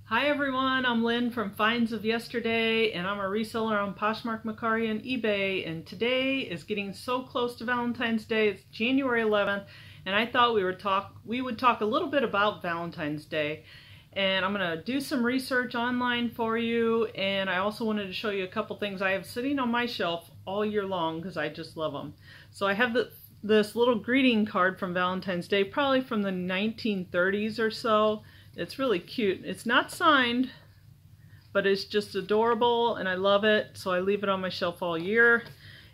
Hi everyone, I'm Lynn from Finds of Yesterday, and I'm a reseller on Poshmark, Mercari, and eBay. And today is getting so close to Valentine's Day. It's January 11th, and I thought we would talk a little bit about Valentine's Day. And I'm going to do some research online for you, and I also wanted to show you a couple things I have sitting on my shelf all year long because I just love them. So I have this little greeting card from Valentine's Day, probably from the 1930s or so. It's really cute. It's not signed, but it's just adorable and I love it, so I leave it on my shelf all year.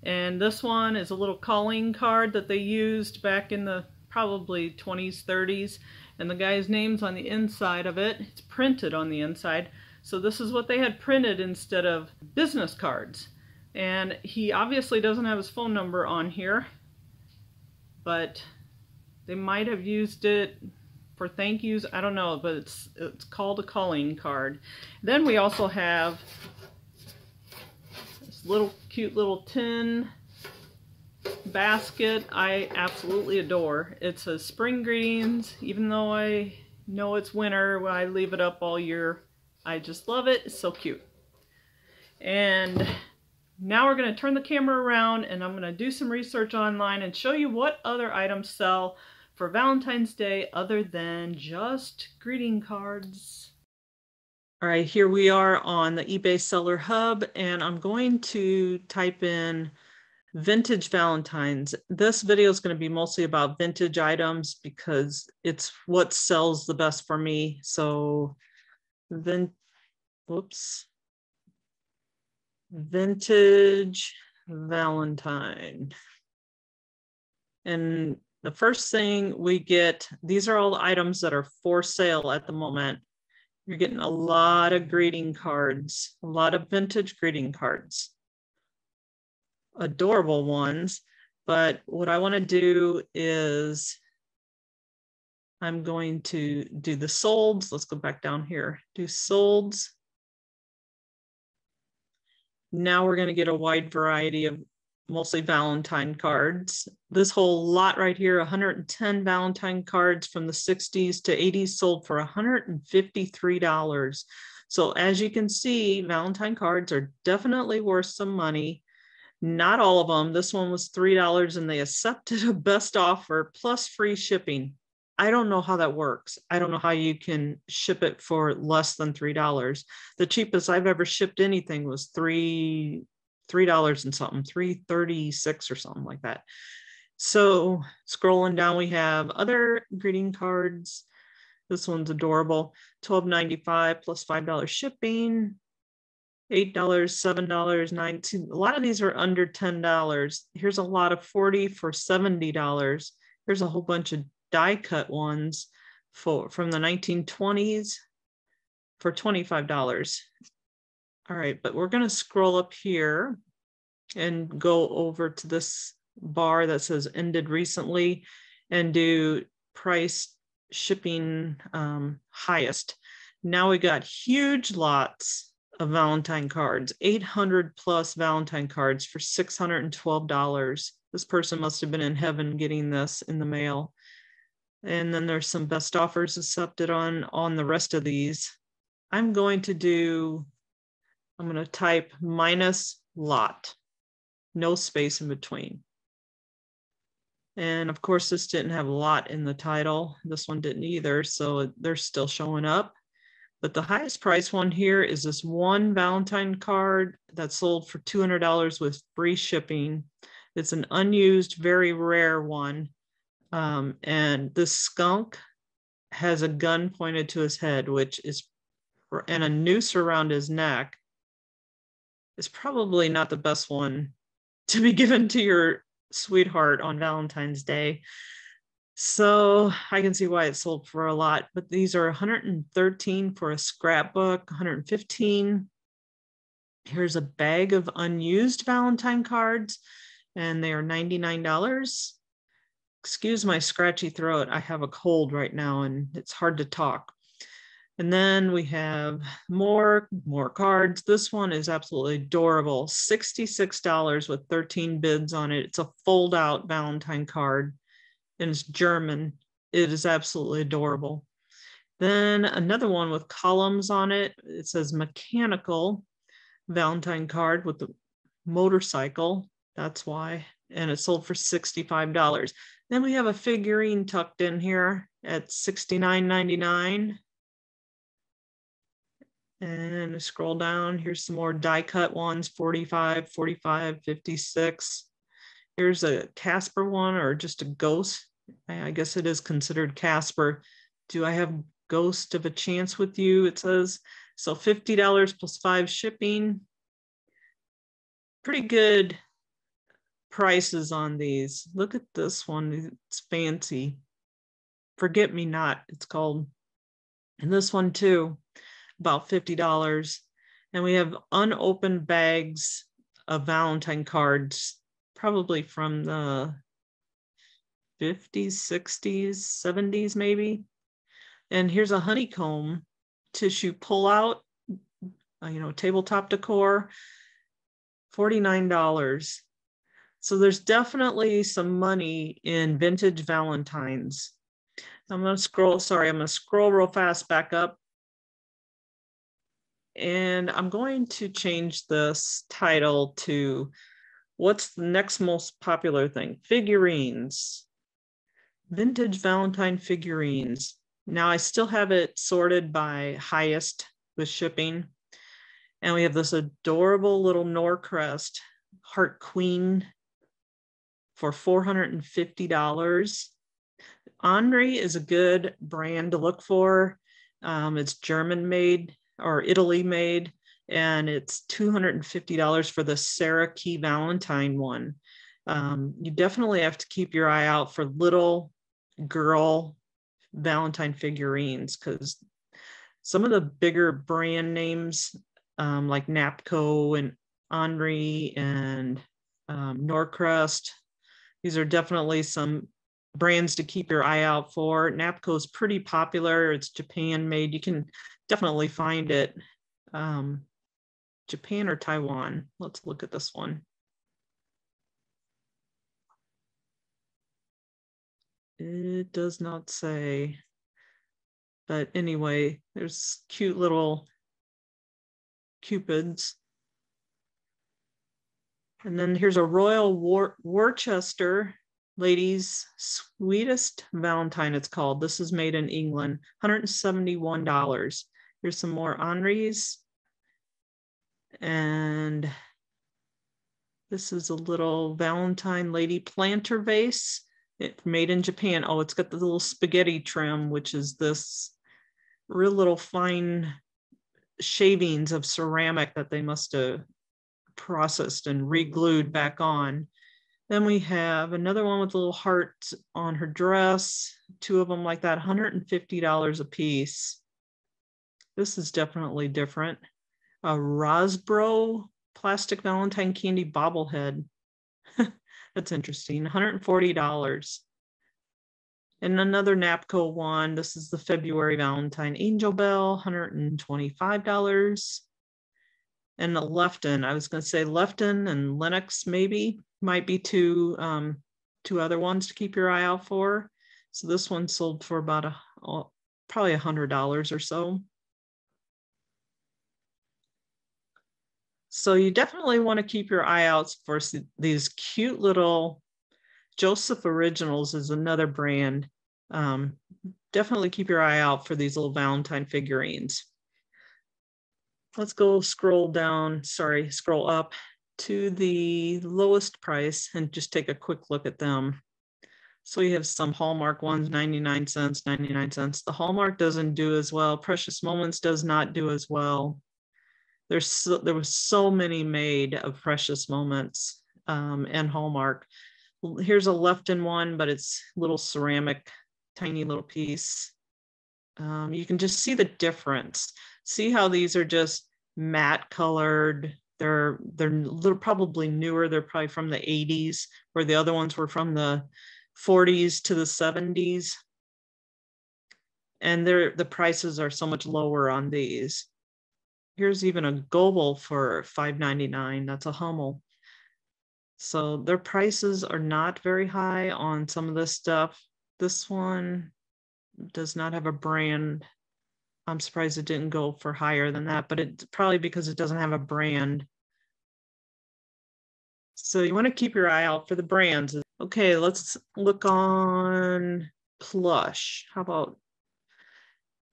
And this one is a little calling card that they used back in the probably 20s, 30s, and the guy's name's on the inside of it. It's printed on the inside. So this is what they had printed instead of business cards. And he obviously doesn't have his phone number on here, but they might have used it for thank yous, I don't know, but it's called a calling card. Then we also have this little cute little tin basket I absolutely adore. It says spring greetings, even though I know it's winter, I leave it up all year. I just love it. It's so cute. And now we're going to turn the camera around and I'm going to do some research online and show you what other items sell for Valentine's Day other than just greeting cards. All right, here we are on the eBay Seller Hub, and I'm going to type in Vintage Valentines. This video is going to be mostly about vintage items because it's what sells the best for me. So Vintage Valentine. And the first thing we get, these are all the items that are for sale at the moment. You're getting a lot of greeting cards, a lot of vintage greeting cards. Adorable ones. But what I want to do is I'm going to do the solds. Let's go back down here. Do solds. Now we're going to get a wide variety of mostly Valentine cards. This whole lot right here, 110 Valentine cards from the 60s to 80s sold for $153. So as you can see, Valentine cards are definitely worth some money. Not all of them. This one was $3 and they accepted a best offer plus free shipping. I don't know how that works. I don't know how you can ship it for less than $3. The cheapest I've ever shipped anything was $3 and something, $3.36 or something like that. So scrolling down, we have other greeting cards. This one's adorable. $12.95 plus $5 shipping, $8, $7, $9. A lot of these are under $10. Here's a lot of 40 for $70. Here's a whole bunch of die cut ones from the 1920s for $25. All right, but we're going to scroll up here and go over to this bar that says ended recently and do price shipping highest. Now we got huge lots of Valentine cards, 800 plus Valentine cards for $612. This person must have been in heaven getting this in the mail. And then there's some best offers accepted on the rest of these. I'm going to type minus lot, no space in between. And of course, this didn't have lot in the title. This one didn't either, so they're still showing up. But the highest price one here is this one Valentine card that sold for $200 with free shipping. It's an unused, very rare one. And this skunk has a gun pointed to his head, and a noose around his neck. Is probably not the best one to be given to your sweetheart on Valentine's Day. So I can see why it sold for a lot, but these are $113 for a scrapbook, $115. Here's a bag of unused Valentine cards, and they are $99. Excuse my scratchy throat. I have a cold right now and it's hard to talk. And then we have more cards. This one is absolutely adorable. $66 with 13 bids on it. It's a fold-out Valentine card, and it's German. It is absolutely adorable. Then another one with columns on it. It says mechanical Valentine card with the motorcycle. That's why. And it sold for $65. Then we have a figurine tucked in here at $69.99. And scroll down. Here's some more die cut ones, 45, 45, 56. Here's a Casper one, or just a ghost. I guess it is considered Casper. Do I have Ghost of a Chance with You? It says. So $50 plus 5 shipping. Pretty good prices on these. Look at this one. It's fancy. Forget Me Not, it's called. And this one too, about $50. And we have unopened bags of Valentine cards, probably from the 50s, 60s, 70s, maybe. And here's a honeycomb tissue pullout, tabletop decor, $49. So there's definitely some money in vintage Valentines. I'm going to scroll real fast back up. And I'm going to change this title to what's the next most popular thing? Figurines. Vintage Valentine figurines. Now I still have it sorted by highest with shipping. And we have this adorable little Norcrest Heart Queen for $450. Henri is a good brand to look for. It's German made or Italy made, and it's $250 for the Sarah Key Valentine one. You definitely have to keep your eye out for little girl Valentine figurines, because some of the bigger brand names like Napco and Henri and Norcrest, these are definitely some brands to keep your eye out for. Napco is pretty popular. It's Japan made. You can definitely find it. Japan or Taiwan. Let's look at this one. It does not say. But anyway, there's cute little cupids. And then here's a Royal Worcester Ladies Sweetest Valentine, it's called. This is made in England, $171. Here's some more Henri's. And this is a little Valentine lady planter vase. It's made in Japan. Oh, it's got the little spaghetti trim, which is this real little fine shavings of ceramic that they must have processed and re-glued back on. Then we have another one with a little heart on her dress, 2 of them like that, $150 a piece. This is definitely different. A Rosbro plastic Valentine candy bobblehead. That's interesting, $140. And another Napco one. This is the February Valentine Angel Bell, $125. And the Lefton, I was going to say Lefton and Lennox maybe might be two other ones to keep your eye out for. So this one sold for about probably $100 or so. So you definitely want to keep your eye out for these cute little Joseph Originals is another brand. Definitely keep your eye out for these little Valentine figurines. Let's go scroll up to the lowest price and just take a quick look at them. So you have some Hallmark ones, 99 cents, 99 cents. The Hallmark doesn't do as well. Precious Moments does not do as well. There was so many made of Precious Moments and Hallmark. Here's a Lefton one, but it's little ceramic, tiny little piece. You can just see the difference. See how these are just matte colored. They're probably newer. They're probably from the 80s, where the other ones were from the 40s to the 70s. And the prices are so much lower on these. Here's even a Goebel for $5.99. That's a Hummel. So their prices are not very high on some of this stuff. This one does not have a brand I'm surprised it didn't go for higher than that, but it's probably because it doesn't have a brand. So you want to keep your eye out for the brands. Okay, let's look on plush. How about,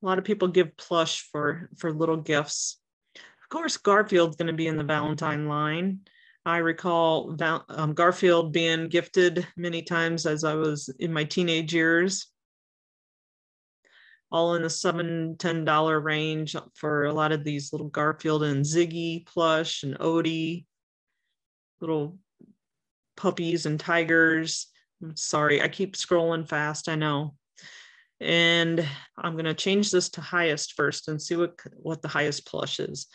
a lot of people give plush for little gifts. Of course, Garfield's going to be in the Valentine line. I recall Garfield being gifted many times as I was in my teenage years, all in the $7, $10 range for a lot of these little Garfield and Ziggy plush and Odie, little puppies and tigers. I'm sorry, I keep scrolling fast, I know. And I'm going to change this to highest first and see what the highest plush is.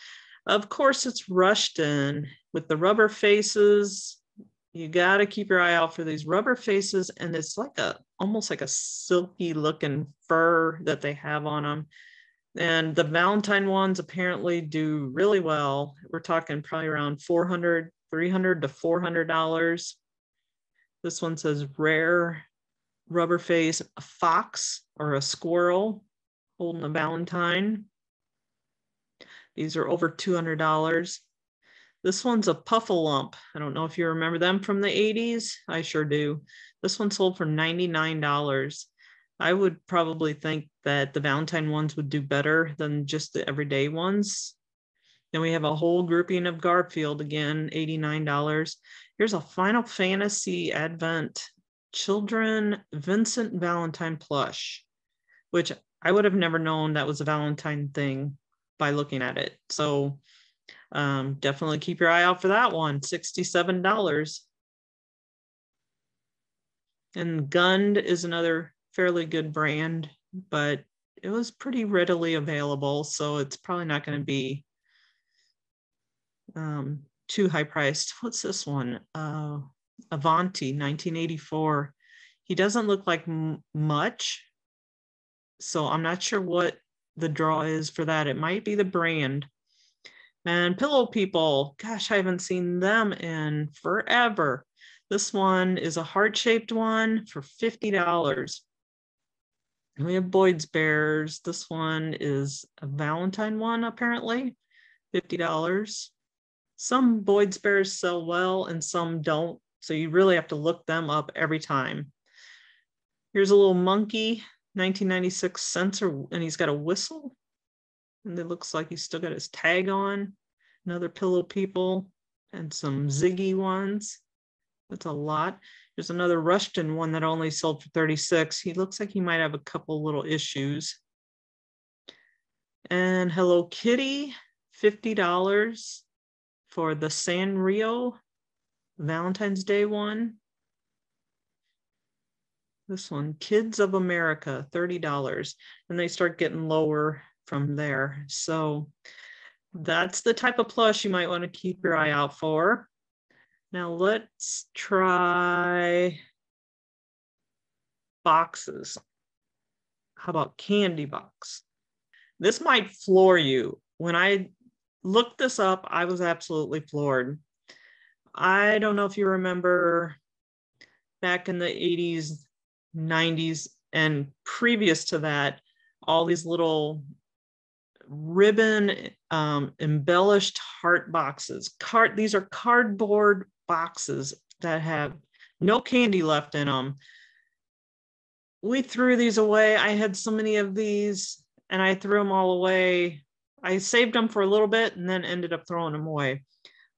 Of course, it's Rushton with the rubber faces. You got to keep your eye out for these rubber faces, and it's like almost like a silky looking fur that they have on them. And the Valentine ones apparently do really well. We're talking probably around $300 to $400. This one says rare rubber face, a fox or a squirrel holding a Valentine. These are over $200. This one's a Puffalump. I don't know if you remember them from the 80s. I sure do. This one sold for $99. I would probably think that the Valentine ones would do better than just the everyday ones. Then we have a whole grouping of Garfield again, $89. Here's a Final Fantasy Advent Children Vincent Valentine plush, which I would have never known that was a Valentine thing by looking at it. So definitely keep your eye out for that one, $67. And Gund is another fairly good brand, but it was pretty readily available, so it's probably not going to be too high priced. What's this one? Avanti, 1984. He doesn't look like much, so I'm not sure what the draw is for that. It might be the brand. And Pillow People, gosh, I haven't seen them in forever. This one is a heart-shaped one for $50. And we have Boyd's Bears. This one is a Valentine one, apparently, $50. Some Boyd's Bears sell well and some don't, so you really have to look them up every time. Here's a little monkey, 1996 sensor, and he's got a whistle, and it looks like he's still got his tag on. Another Pillow People and some Ziggy ones. That's a lot. There's another Rushton one that only sold for $36. He looks like he might have a couple little issues. And Hello Kitty, $50 for the Sanrio Valentine's Day one. This one, Kids of America, $30. And they start getting lower from there. So that's the type of plush you might want to keep your eye out for. Now let's try boxes. How about candy box? This might floor you. When I looked this up, I was absolutely floored. I don't know if you remember back in the 80s, 90s, and previous to that, all these little ribbon embellished heart boxes. These are cardboard boxes that have no candy left in them. We threw these away. I had so many of these and I threw them all away. I saved them for a little bit and then ended up throwing them away.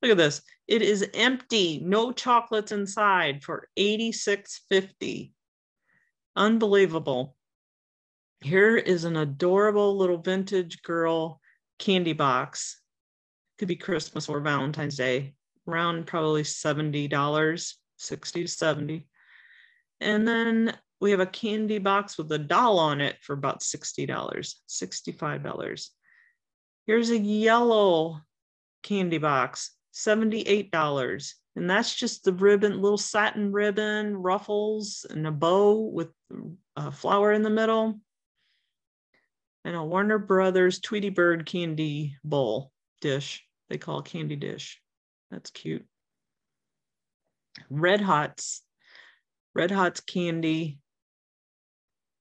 Look at this. It is empty, no chocolates inside for $86.50. Unbelievable. Here is an adorable little vintage girl candy box. Could be Christmas or Valentine's Day. Around probably $70, 60 to 70. And then we have a candy box with a doll on it for about $60, $65. Here's a yellow candy box, $78. And that's just the ribbon, little satin ribbon, ruffles, and a bow with a flower in the middle. And a Warner Brothers Tweety Bird candy bowl dish. They call it candy dish. That's cute. Red Hots candy.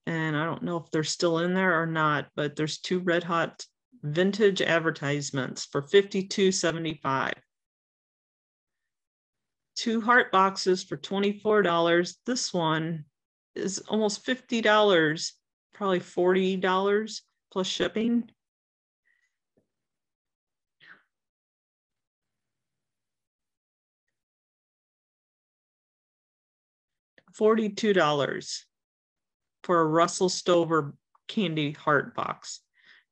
and I don't know if they're still in there or not, but there's 2 red hot vintage advertisements for $52.75. 2 heart boxes for $24. This one is almost $50, probably $40 plus shipping. $42 for a Russell Stover candy heart box.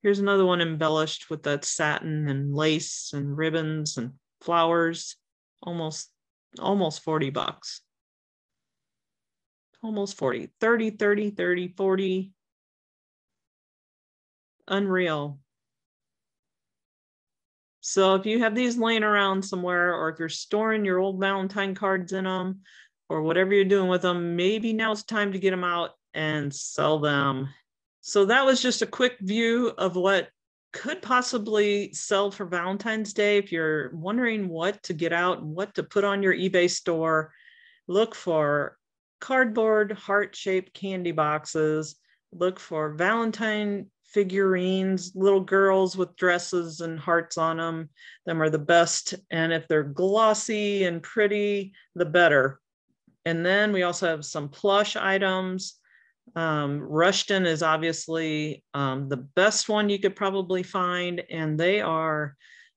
Here's another one embellished with that satin and lace and ribbons and flowers. Almost $40. Almost 40. 30, 30, 30, 40. Unreal. So if you have these laying around somewhere, or if you're storing your old Valentine cards in them, or whatever you're doing with them, maybe now it's time to get them out and sell them. So that was just a quick view of what could possibly sell for Valentine's Day. If you're wondering what to get out and what to put on your eBay store, look for cardboard heart-shaped candy boxes. Look for Valentine figurines, little girls with dresses and hearts on them. Them are the best. And if they're glossy and pretty, the better. And then we also have some plush items. Rushton is obviously the best one you could probably find, and they are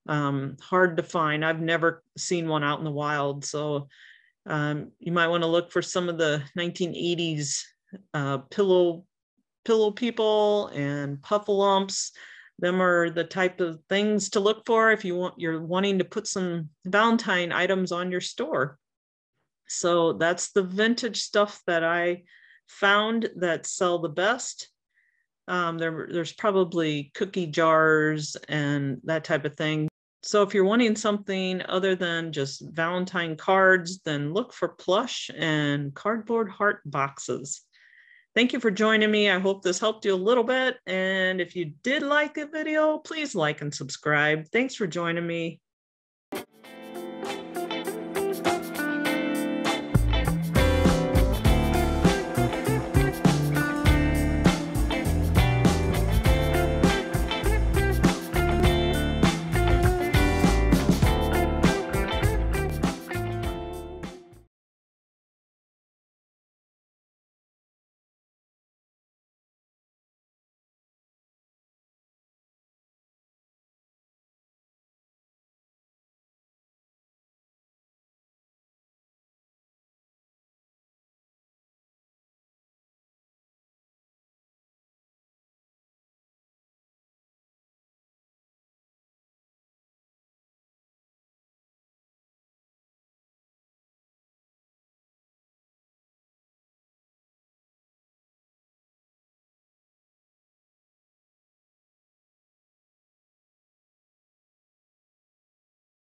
hard to find. I've never seen one out in the wild, so you might want to look for some of the 1980s pillow people and puffalumps. Them are the type of things to look for if you're wanting to put some Valentine items on your store. So that's the vintage stuff that I found that sell the best. There's probably cookie jars and that type of thing. So if you're wanting something other than just Valentine cards, then look for plush and cardboard heart boxes. Thank you for joining me. I hope this helped you a little bit. And if you did like the video, please like and subscribe. Thanks for joining me.